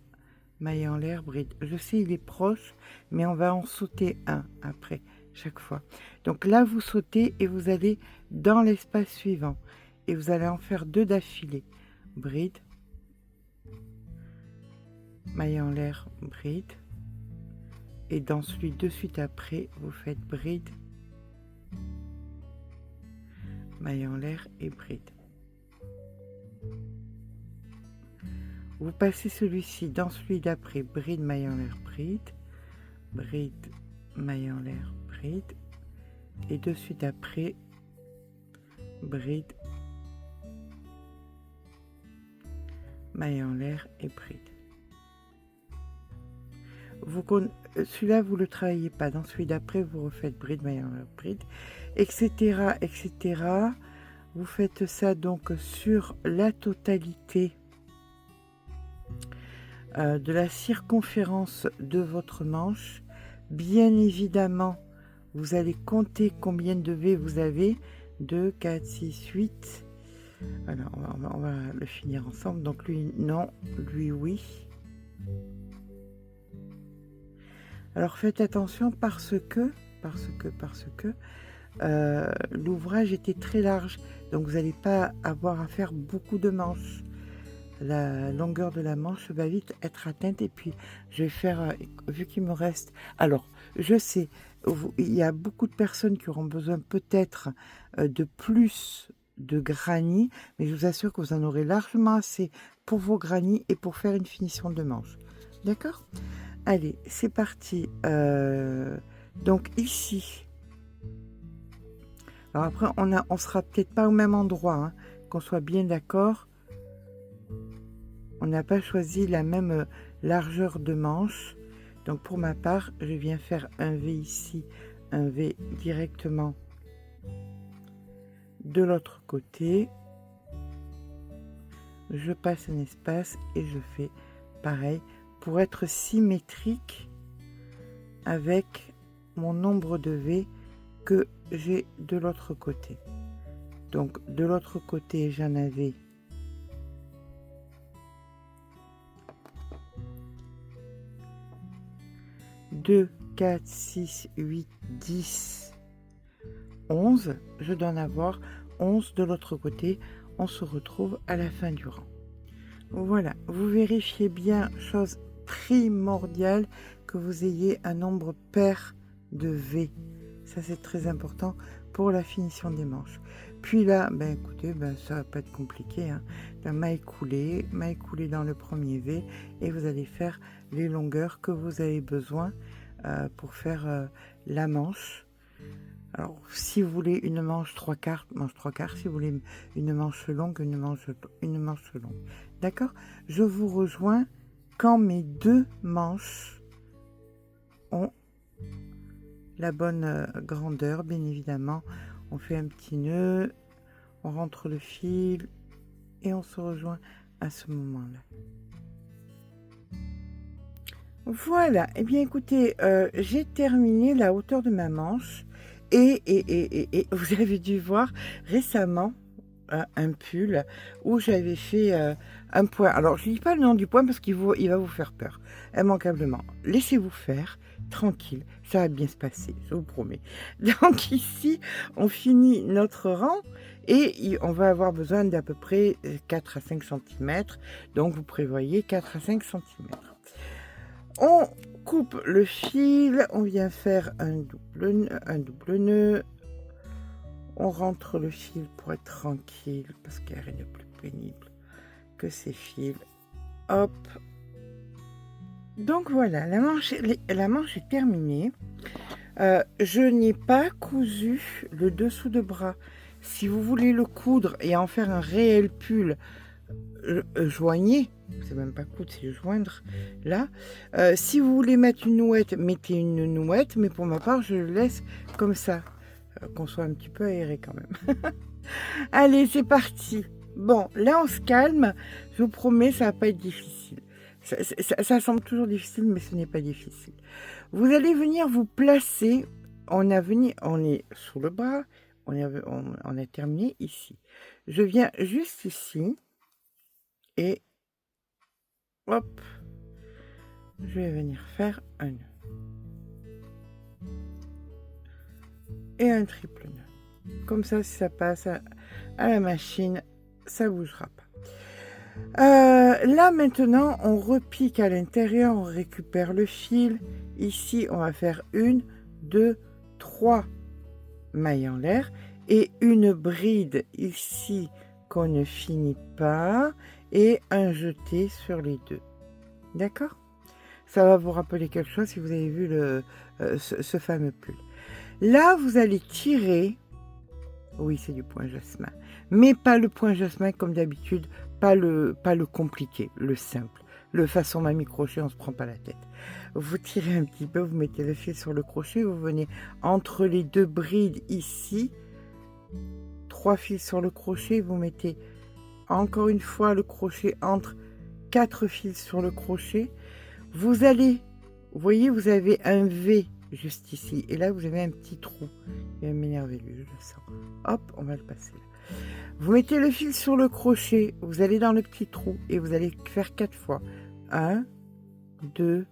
maille en l'air, bride. Je sais, il est proche, mais on va en sauter un après, chaque fois. Donc là, vous sautez et vous allez dans l'espace suivant. Et vous allez en faire 2 d'affilée. Bride, maille en l'air, bride. Et dans celui de suite après, vous faites bride, maille en l'air et bride. Vous passez celui-ci dans celui d'après, bride, maille en l'air, bride, bride, maille en l'air, bride, et de suite après, bride, maille en l'air et bride. Celui-là, vous ne le travaillez pas. Dans celui d'après, vous refaites bride, maille en l'air, bride, etc., etc. Vous faites ça donc sur la totalité de la circonférence de votre manche. Bien évidemment, vous allez compter combien de V vous avez. 2, 4, 6, 8. Alors, on va le finir ensemble. Donc, lui, non. Lui, oui. Alors, faites attention parce que l'ouvrage était très large. Donc, vous n'allez pas avoir à faire beaucoup de manches. La longueur de la manche va vite être atteinte. Et puis, je vais faire, vu qu'il me reste... Alors, je sais, il y a beaucoup de personnes qui auront besoin peut-être de plus de granit, mais je vous assure que vous en aurez largement assez pour vos granits et pour faire une finition de manche. D'accord? Allez, c'est parti. Donc, ici... Alors après, on sera peut-être pas au même endroit, hein, qu'on soit bien d'accord. On n'a pas choisi la même largeur de manche. Donc pour ma part, je viens faire un V ici, un V directement de l'autre côté. Je passe un espace et je fais pareil pour être symétrique avec mon nombre de V que j'ai de l'autre côté. Donc de l'autre côté, j'en avais 2, 4, 6, 8, 10, 11. Je dois en avoir 11 de l'autre côté. On se retrouve à la fin du rang. Voilà, vous vérifiez bien, chose primordiale, que vous ayez un nombre pair de V. Ça, c'est très important pour la finition des manches. Puis là, ben écoutez, ça va pas être compliqué, hein. La maille coulée dans le premier V, et vous allez faire les longueurs que vous avez besoin pour faire la manche. Alors, si vous voulez une manche 3/4, manche 3/4. Si vous voulez une manche longue, une manche longue. D'accord? Je vous rejoins quand mes deux manches ont la bonne grandeur, bien évidemment. On fait un petit nœud, on rentre le fil et on se rejoint à ce moment-là. Voilà, et bien écoutez, j'ai terminé la hauteur de ma manche et vous avez dû voir récemment un pull où j'avais fait un point. Alors, je ne dis pas le nom du point parce qu'il va vous faire peur, immanquablement. Laissez-vous faire, tranquille, ça va bien se passer, je vous promets. Donc ici, on finit notre rang et on va avoir besoin d'à peu près 4 à 5 cm. Donc, vous prévoyez 4 à 5 cm. On coupe le fil, on vient faire un double nœud. On rentre le fil pour être tranquille, parce qu'il n'y a rien de plus pénible que ces fils. Hop. Donc voilà, la manche est terminée. Je n'ai pas cousu le dessous de bras. Si vous voulez le coudre et en faire un réel pull, joignez. C'est même pas coudre, c'est joindre. Là, si vous voulez mettre une nouette, mettez une nouette. Mais pour ma part, je le laisse comme ça. Qu'on soit un petit peu aéré quand même. Allez, c'est parti. Bon, là on se calme. Je vous promets, ça va pas être difficile. Ça semble toujours difficile, mais ce n'est pas difficile. Vous allez venir vous placer. On est sous le bras. On a terminé ici. Je viens juste ici. Et hop. Je vais venir faire un nœud. Et un triple nœud. Comme ça, si ça passe à la machine, ça ne bougera pas. Là, maintenant, on repique à l'intérieur, on récupère le fil. Ici, on va faire 1, 2, 3 mailles en l'air et une bride ici qu'on ne finit pas et un jeté sur les deux. D'accord? Ça va vous rappeler quelque chose si vous avez vu ce fameux pull. Là, vous allez tirer, oui, c'est du point jasmin, mais pas le point jasmin comme d'habitude, pas le compliqué, le simple. Le façon mamie crochet, on ne se prend pas la tête. Vous tirez un petit peu, vous mettez le fil sur le crochet, vous venez entre les deux brides ici, 3 fils sur le crochet, vous mettez encore une fois le crochet entre 4 fils sur le crochet. Vous allez, vous voyez, vous avez un V juste ici. Et là, vous avez un petit trou. Il va m'énerver, lui, je le sens. Hop, on va le passer là. Vous mettez le fil sur le crochet, vous allez dans le petit trou et vous allez faire 4 fois. 1, 2,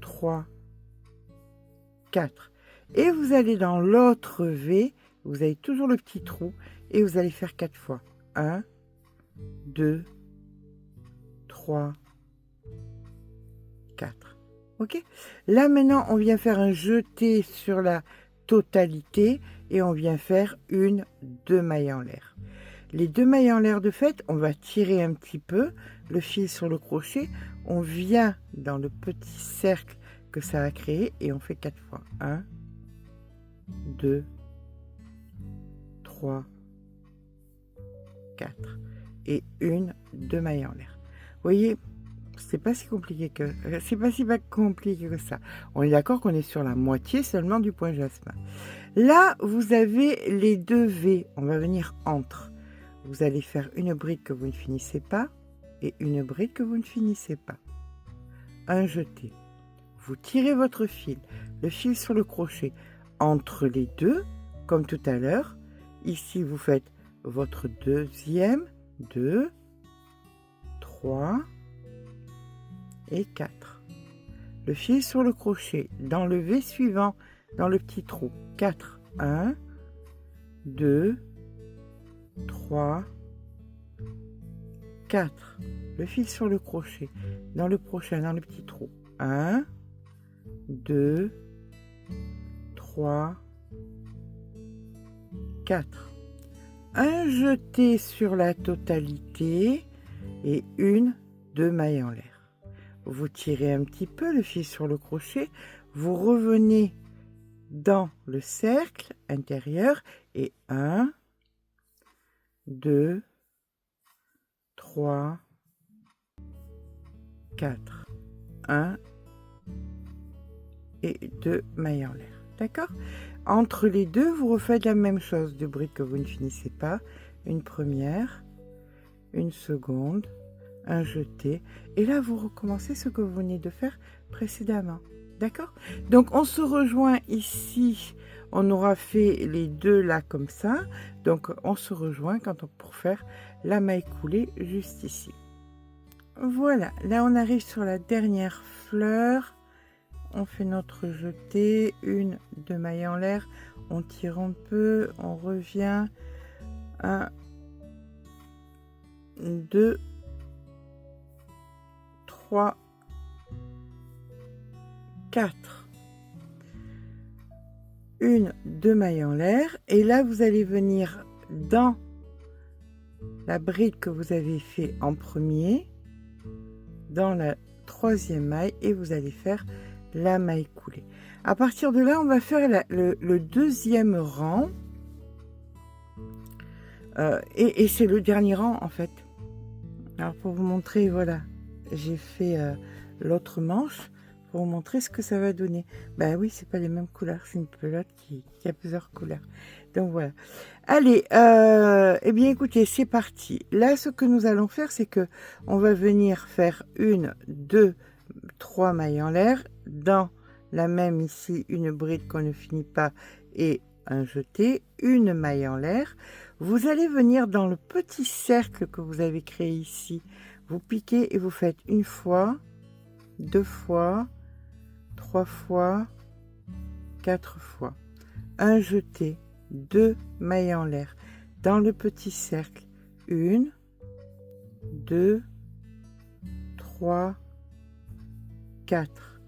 3, 4. Et vous allez dans l'autre V, vous avez toujours le petit trou et vous allez faire 4 fois. 1, 2, 3, 4. Ok? Là maintenant, on vient faire un jeté sur la totalité et on vient faire 2 mailles en l'air. Les 2 mailles en l'air de fait, on va tirer un petit peu le fil sur le crochet, on vient dans le petit cercle que ça a créé et on fait 4 fois. 1, 2, 3, 4 et 2 mailles en l'air. Vous voyez, c'est pas si compliqué que ça. On est d'accord qu'on est sur la moitié seulement du point jasmin. Là, vous avez les 2 V. On va venir entre. Vous allez faire une bride que vous ne finissez pas et une bride que vous ne finissez pas. Un jeté. Vous tirez votre fil, le fil sur le crochet entre les deux, comme tout à l'heure. Ici, vous faites votre deuxième, 2, 3 et 4. Le fil sur le crochet dans le V suivant, dans le petit trou. 4, 1, 2, 3, 4. Le fil sur le crochet dans le prochain, dans le petit trou. 1, 2, 3, 4. Un jeté sur la totalité et 2 mailles en l'air. Vous tirez un petit peu le fil sur le crochet, vous revenez dans le cercle intérieur et 1, 2, 3, 4. 1 et 2 mailles en l'air. D'accord? Entre les deux, vous refaites la même chose, 2 brides que vous ne finissez pas. Une première, une seconde, un jeté. Et là, vous recommencez ce que vous venez de faire précédemment. D'accord? Donc, on se rejoint ici. On aura fait les 2 là comme ça. Donc, on se rejoint pour faire la maille coulée juste ici. Voilà. Là, on arrive sur la dernière fleur. On fait notre jeté, 2 mailles en l'air, on tire un peu, on revient, 1, 2, 3, 4. 2 mailles en l'air, et là vous allez venir dans la bride que vous avez fait en premier, dans la 3e maille, et vous allez faire la maille coulée. À partir de là, on va faire le deuxième rang. Et c'est le dernier rang, en fait. Alors, pour vous montrer, voilà, j'ai fait l'autre manche pour vous montrer ce que ça va donner. Ben oui, c'est pas les mêmes couleurs. C'est une pelote qui a plusieurs couleurs. Donc, voilà. Allez, eh bien, écoutez, c'est parti. Là, ce que nous allons faire, c'est que on va venir faire 1, 2, 3 mailles en l'air, dans la même ici, une bride qu'on ne finit pas et un jeté, 1 maille en l'air. Vous allez venir dans le petit cercle que vous avez créé ici, vous piquez et vous faites 1 fois, 2 fois, 3 fois, 4 fois, un jeté, 2 mailles en l'air dans le petit cercle, 1, 2, 3, 4,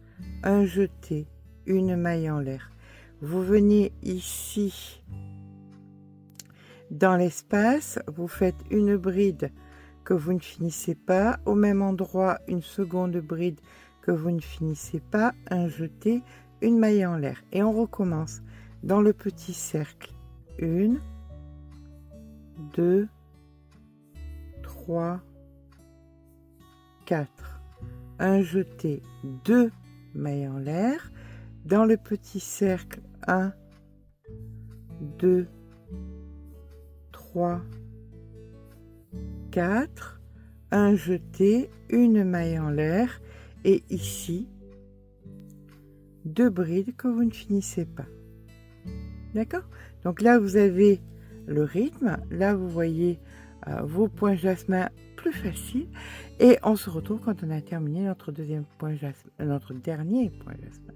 un jeté, 1 maille en l'air. Vous venez ici dans l'espace, vous faites une bride que vous ne finissez pas, au même endroit une seconde bride que vous ne finissez pas, un jeté, 1 maille en l'air, et on recommence dans le petit cercle. 1, 2, 3, 4, un jeté, 2 mailles en l'air, dans le petit cercle, 1, 2, 3, 4, un jeté, 1 maille en l'air, et ici de brides que vous ne finissez pas. D'accord? Donc là, vous avez le rythme. Là, vous voyez vos points jasmin plus faciles. Et on se retrouve quand on a terminé notre deuxième point jasmin, notre dernier point jasmin.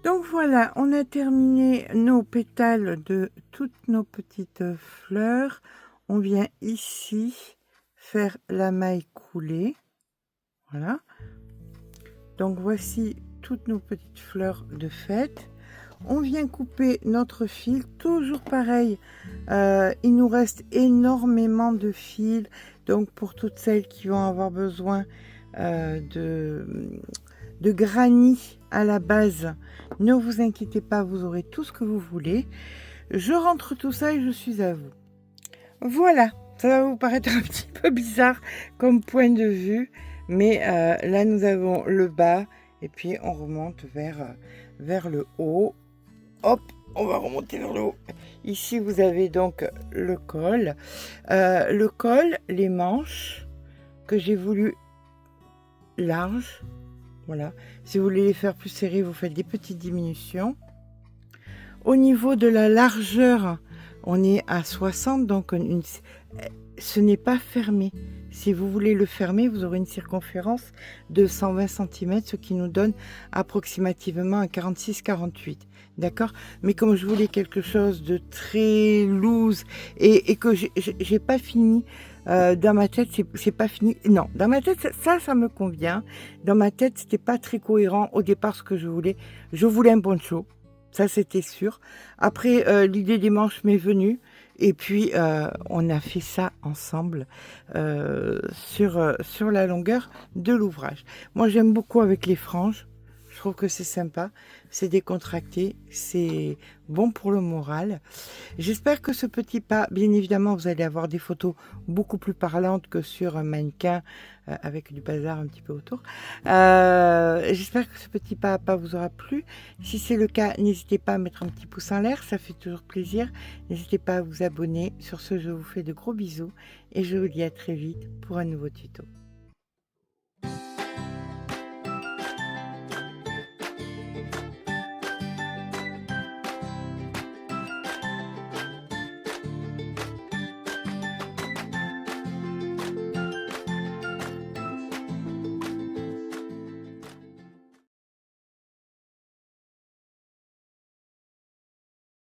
Donc voilà, on a terminé nos pétales de toutes nos petites fleurs. On vient ici faire la maille coulée. Voilà. Donc voici toutes nos petites fleurs de fête. On vient couper notre fil, toujours pareil, il nous reste énormément de fils, donc pour toutes celles qui vont avoir besoin de granit à la base, ne vous inquiétez pas, vous aurez tout ce que vous voulez. Je rentre tout ça et je suis à vous. Voilà, ça va vous paraître un petit peu bizarre comme point de vue, mais là nous avons le bas et puis on remonte vers le haut. Hop, on va remonter vers le haut. Ici, vous avez donc le col. Les manches que j'ai voulu larges. Voilà. Si vous voulez les faire plus serrées, vous faites des petites diminutions. Au niveau de la largeur, on est à 60, donc ce n'est pas fermé. Si vous voulez le fermer, vous aurez une circonférence de 120 cm, ce qui nous donne approximativement un 46-48. D'accord? Mais comme je voulais quelque chose de très loose et que j'ai pas fini dans ma tête, c'est pas fini. Non, dans ma tête, ça me convient. Dans ma tête, c'était pas très cohérent au départ ce que je voulais. Je voulais un poncho, ça c'était sûr. Après, l'idée des manches m'est venue. Et puis, on a fait ça ensemble sur la longueur de l'ouvrage. Moi, j'aime beaucoup avec les franges. Je trouve que c'est sympa, c'est décontracté, c'est bon pour le moral. J'espère que ce petit pas, bien évidemment, vous allez avoir des photos beaucoup plus parlantes que sur un mannequin avec du bazar un petit peu autour. J'espère que ce petit pas à pas vous aura plu. Si c'est le cas, n'hésitez pas à mettre un petit pouce en l'air, ça fait toujours plaisir. N'hésitez pas à vous abonner. Sur ce, je vous fais de gros bisous et je vous dis à très vite pour un nouveau tuto.